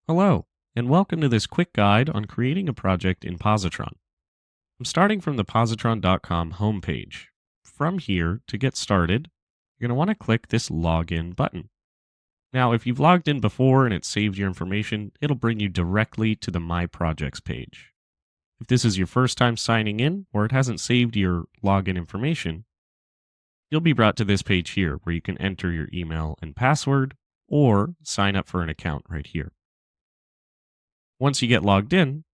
Hello, and welcome to this quick guide on creating a project in Pozotron. I'm starting from the Pozotron.com homepage. From here, to get started, you're going to want to click this Login button. Now, if you've logged in before and it saved your information, it'll bring you directly to the My Projects page. If this is your first time signing in or it hasn't saved your login information, you'll be brought to this page here where you can enter your email and password or sign up for an account right here. Once you get logged in,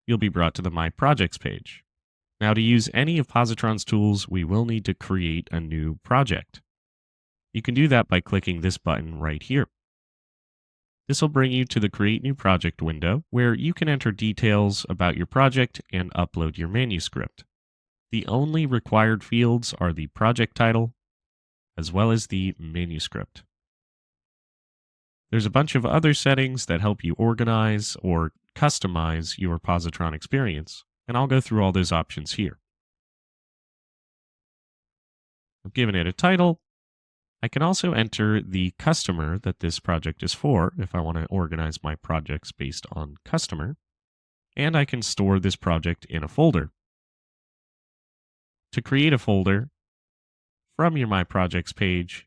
you'll be brought to the My Projects page. Now, to use any of Pozotron's tools, we will need to create a new project. You can do that by clicking this button right here. This will bring you to the Create New Project window, where you can enter details about your project and upload your manuscript. The only required fields are the project title, as well as the manuscript. There's a bunch of other settings that help you organize or customize your Pozotron experience, and I'll go through all those options here. I've given it a title. I can also enter the customer that this project is for if I want to organize my projects based on customer, and I can store this project in a folder. To create a folder, from your My Projects page,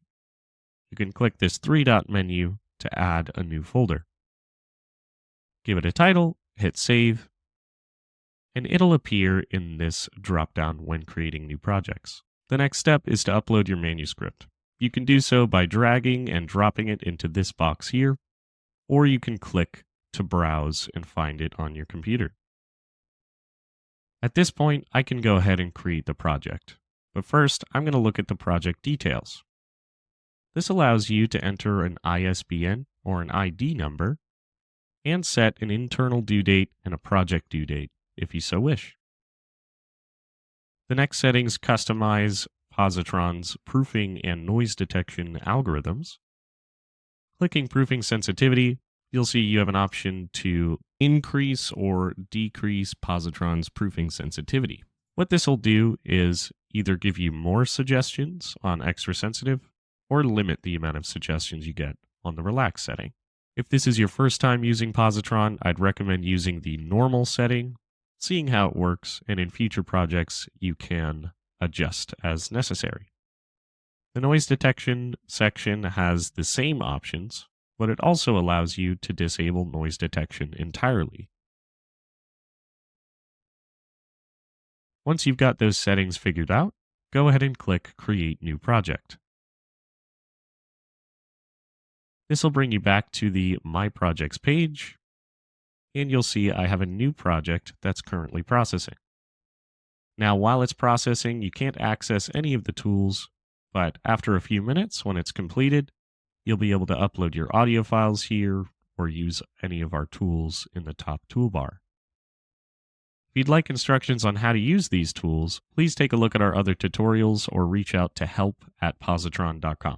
you can click this three-dot menu to add a new folder. Give it a title, hit save, and it'll appear in this drop-down when creating new projects. The next step is to upload your manuscript. You can do so by dragging and dropping it into this box here, or you can click to browse and find it on your computer. At this point, I can go ahead and create the project. But first, I'm going to look at the project details. This allows you to enter an ISBN or an ID number and set an internal due date and a project due date if you so wish. The next settings customize Pozotron's proofing and noise detection algorithms. Clicking proofing sensitivity, you'll see you have an option to increase or decrease Pozotron's proofing sensitivity. What this will do is either give you more suggestions on extra sensitive or limit the amount of suggestions you get on the relax setting. If this is your first time using Pozotron, I'd recommend using the normal setting, seeing how it works, and in future projects you can adjust as necessary. The noise detection section has the same options, but it also allows you to disable noise detection entirely. Once you've got those settings figured out, go ahead and click Create New Project. This will bring you back to the My Projects page, and you'll see I have a new project that's currently processing. Now, while it's processing, you can't access any of the tools, but after a few minutes, when it's completed, you'll be able to upload your audio files here or use any of our tools in the top toolbar. If you'd like instructions on how to use these tools, please take a look at our other tutorials or reach out to help@pozotron.com.